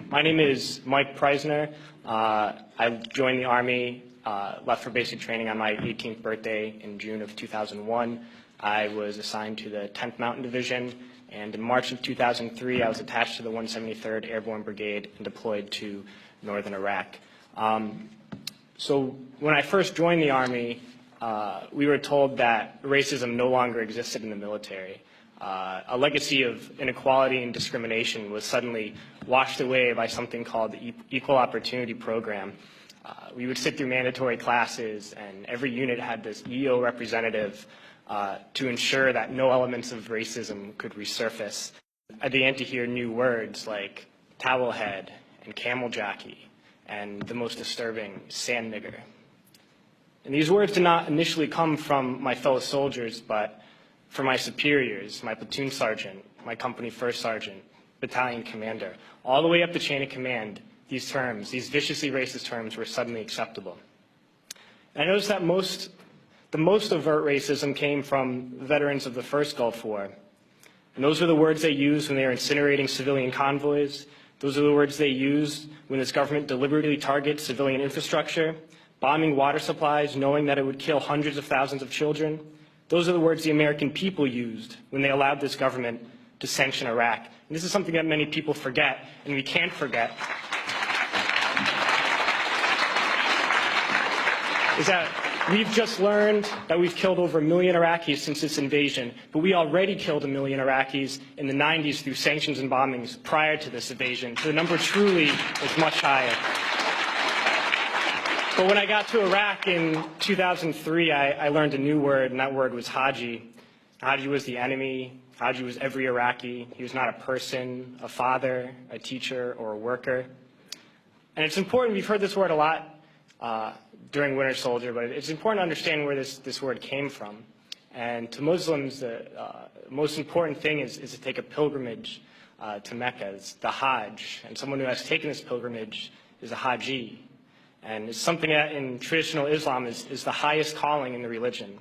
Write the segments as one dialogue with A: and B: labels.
A: My name is Mike Preisner. I joined the Army, left for basic training on my 18th birthday in June of 2001. I was assigned to the 10th Mountain Division, and in March of 2003, I was attached to the 173rd Airborne Brigade and deployed to northern Iraq. So when I first joined the Army, we were told that racism no longer existed in the military. A legacy of inequality and discrimination was suddenly washed away by something called the Equal Opportunity Program. We would sit through mandatory classes, and every unit had this EO representative to ensure that no elements of racism could resurface. I began to hear new words like towelhead and camel jockey, and the most disturbing, sand nigger. And these words did not initially come from my fellow soldiers, but from my superiors, my platoon sergeant, my company first sergeant, battalion commander. All the way up the chain of command, these terms, these viciously racist terms, were suddenly acceptable. And I noticed that the most overt racism came from veterans of the first Gulf War. And those are the words they used when they were incinerating civilian convoys. Those are the words they used when this government deliberately targets civilian infrastructure, bombing water supplies, knowing that it would kill hundreds of thousands of children. Those are the words the American people used when they allowed this government to sanction Iraq. And this is something that many people forget, and we can't forget, is that we've just learned that we've killed over 1 million Iraqis since this invasion, but we already killed 1 million Iraqis in the 90s through sanctions and bombings prior to this invasion. So the number truly is much higher. But when I got to Iraq in 2003, I learned a new word, and that word was Haji. Haji was the enemy. Haji was every Iraqi. He was not a person, a father, a teacher, or a worker. And it's important, we've heard this word a lot during Winter Soldier, but it's important to understand where this word came from. And to Muslims, the most important thing is to take a pilgrimage to Mecca. It's the Hajj. And someone who has taken this pilgrimage is a Haji. And it's something that in traditional Islam is the highest calling in the religion.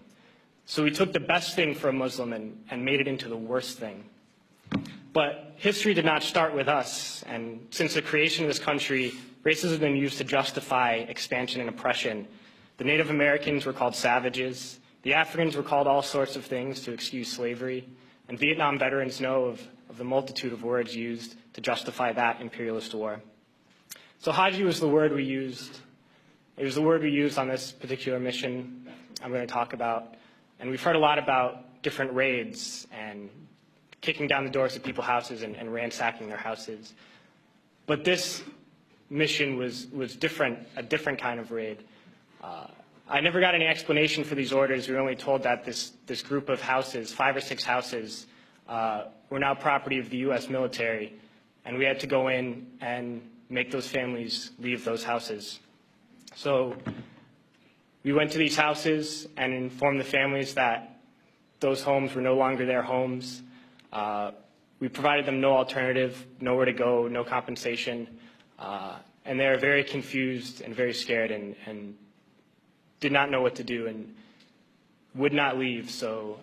A: So we took the best thing for a Muslim and made it into the worst thing. But history did not start with us. And since the creation of this country, racism has been used to justify expansion and oppression. The Native Americans were called savages. The Africans were called all sorts of things to excuse slavery. And Vietnam veterans know of the multitude of words used to justify that imperialist war. So Haji was the word we used. It was the word we used on this particular mission I'm going to talk about. And we've heard a lot about different raids and kicking down the doors of people's houses and ransacking their houses. But this mission was different, a different kind of raid. I never got any explanation for these orders. We were only told that this group of houses, 5 or 6 houses, were now property of the U.S. military, and we had to go in and make those families leave those houses. So we went to these houses and informed the families that those homes were no longer their homes. We provided them no alternative, nowhere to go, no compensation. And they were very confused and very scared and did not know what to do and would not leave. So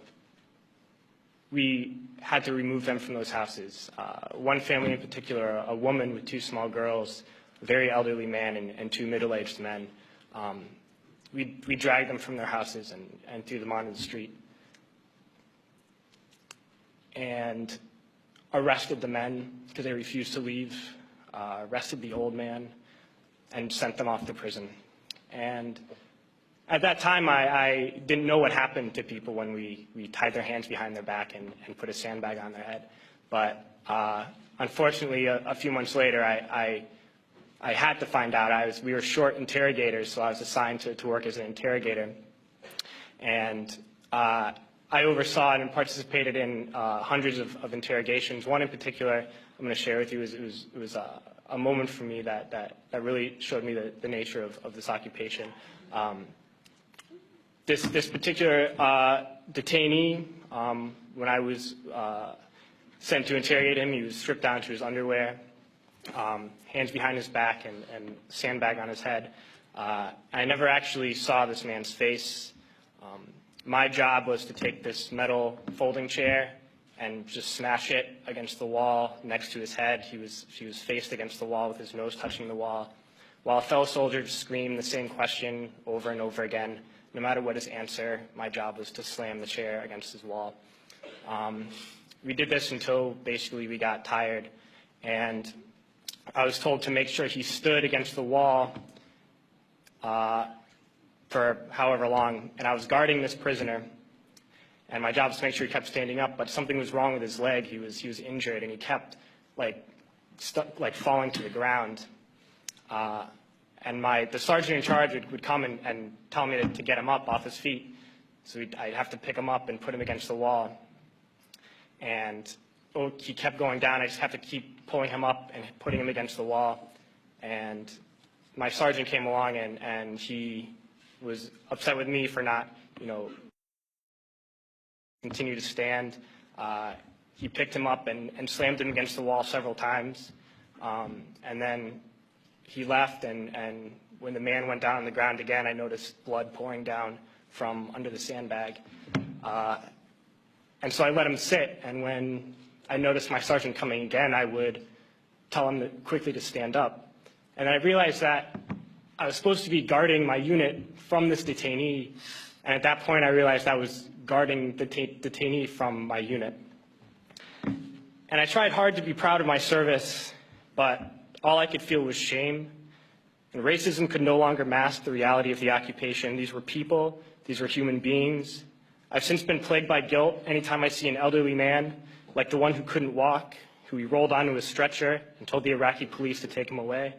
A: we had to remove them from those houses. One family in particular, a woman with 2 small girls, a very elderly man and 2 middle-aged men. We dragged them from their houses and threw them onto the street and arrested the men because they refused to leave, arrested the old man, and sent them off to prison. And at that time, I didn't know what happened to people when we tied their hands behind their back and put a sandbag on their head. But unfortunately, a few months later, I had to find out. We were short interrogators, so I was assigned to work as an interrogator. And I oversaw and participated in hundreds of interrogations. One in particular I'm going to share with you. It was a moment for me that really showed me the nature of this occupation. This particular detainee, when I was sent to interrogate him, he was stripped down to his underwear, hands behind his back and sandbag on his head. I never actually saw this man's face. My job was to take this metal folding chair and just smash it against the wall next to his head. He was faced against the wall with his nose touching the wall, while a fellow soldier just screamed the same question over and over again. No matter what his answer, my job was to slam the chair against his wall. We did this until basically we got tired, and I was told to make sure he stood against the wall for however long, and I was guarding this prisoner, and my job was to make sure he kept standing up, but something was wrong with his leg. He was injured, and he kept falling to the ground. And the sergeant in charge would come and tell me to get him up off his feet. So I'd have to pick him up and put him against the wall. And he kept going down. I just have to keep pulling him up and putting him against the wall. And my sergeant came along, and he was upset with me for not, continue to stand. He picked him up and slammed him against the wall several times. And then he left, and when the man went down on the ground again, I noticed blood pouring down from under the sandbag. And so I let him sit, and when I noticed my sergeant coming again, I would tell him quickly to stand up. And I realized that I was supposed to be guarding my unit from this detainee, and at that point I realized I was guarding the detainee from my unit. And I tried hard to be proud of my service, but all I could feel was shame. And racism could no longer mask the reality of the occupation. These were people, these were human beings. I've since been plagued by guilt anytime I see an elderly man, like the one who couldn't walk, who we rolled onto his stretcher and told the Iraqi police to take him away.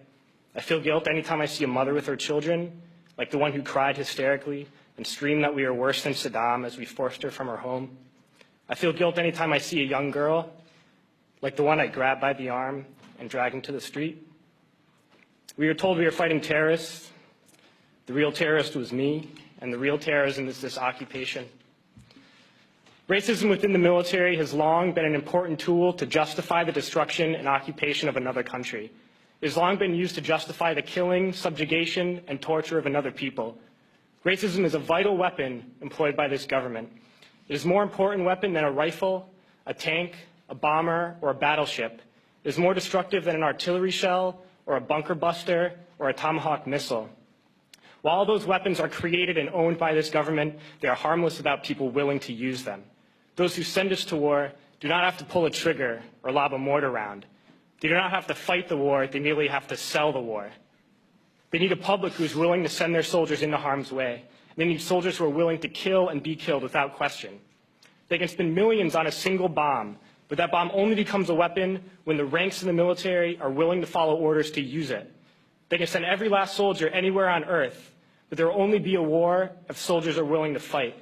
A: I feel guilt anytime I see a mother with her children, like the one who cried hysterically and screamed that we were worse than Saddam as we forced her from her home. I feel guilt anytime I see a young girl, like the one I grabbed by the arm and dragged into the street. We were told we were fighting terrorists. The real terrorist was me, and the real terrorism is this occupation. Racism within the military has long been an important tool to justify the destruction and occupation of another country. It has long been used to justify the killing, subjugation, and torture of another people. Racism is a vital weapon employed by this government. It is a more important weapon than a rifle, a tank, a bomber, or a battleship. It is more destructive than an artillery shell, or a bunker buster, or a Tomahawk missile. While all those weapons are created and owned by this government, they are harmless without people willing to use them. Those who send us to war do not have to pull a trigger or lob a mortar round. They do not have to fight the war, they merely have to sell the war. They need a public who is willing to send their soldiers into harm's way. They need soldiers who are willing to kill and be killed without question. They can spend millions on a single bomb, but that bomb only becomes a weapon when the ranks in the military are willing to follow orders to use it. They can send every last soldier anywhere on earth, but there will only be a war if soldiers are willing to fight.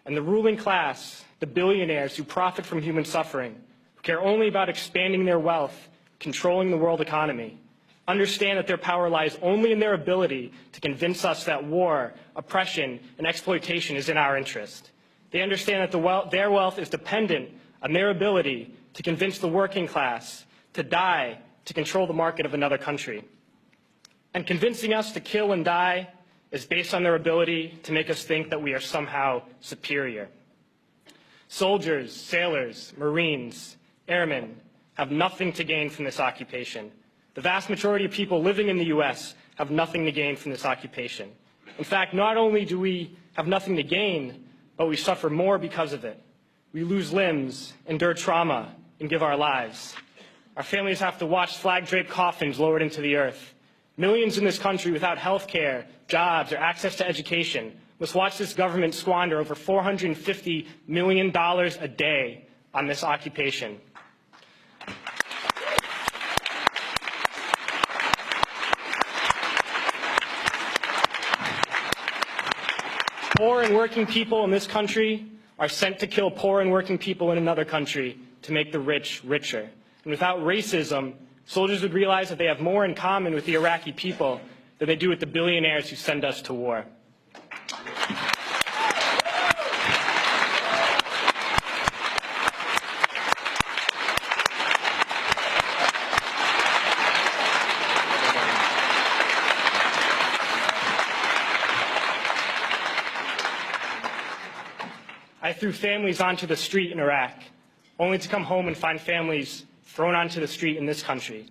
A: And the ruling class, the billionaires who profit from human suffering, who care only about expanding their wealth, controlling the world economy, understand that their power lies only in their ability to convince us that war, oppression, and exploitation is in our interest. They understand that their wealth is dependent on their ability to convince the working class to die to control the market of another country. And convincing us to kill and die is based on their ability to make us think that we are somehow superior. Soldiers, sailors, Marines, airmen have nothing to gain from this occupation. The vast majority of people living in the U.S. have nothing to gain from this occupation. In fact, not only do we have nothing to gain, but we suffer more because of it. We lose limbs, endure trauma, and give our lives. Our families have to watch flag-draped coffins lowered into the earth. Millions in this country without health care, jobs, or access to education must watch this government squander over $450 million a day on this occupation. Poor and working people in this country are sent to kill poor and working people in another country to make the rich richer. And without racism, soldiers would realize that they have more in common with the Iraqi people than they do with the billionaires who send us to war. I threw families onto the street in Iraq. only to come home and find families thrown onto the street in this country,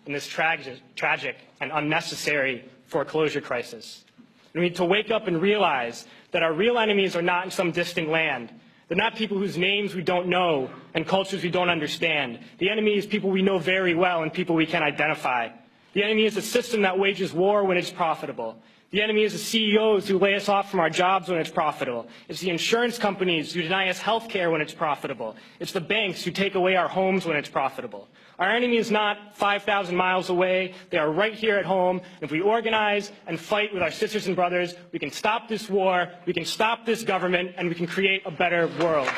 A: in this tragic and unnecessary foreclosure crisis. We need to wake up and realize that our real enemies are not in some distant land. They're not people whose names we don't know and cultures we don't understand. The enemy is people we know very well and people we can identify. The enemy is a system that wages war when it's profitable. The enemy is the CEOs who lay us off from our jobs when it's profitable. It's the insurance companies who deny us health care when it's profitable. It's the banks who take away our homes when it's profitable. Our enemy is not 5,000 miles away. They are right here at home. And if we organize and fight with our sisters and brothers, we can stop this war, we can stop this government, and we can create a better world.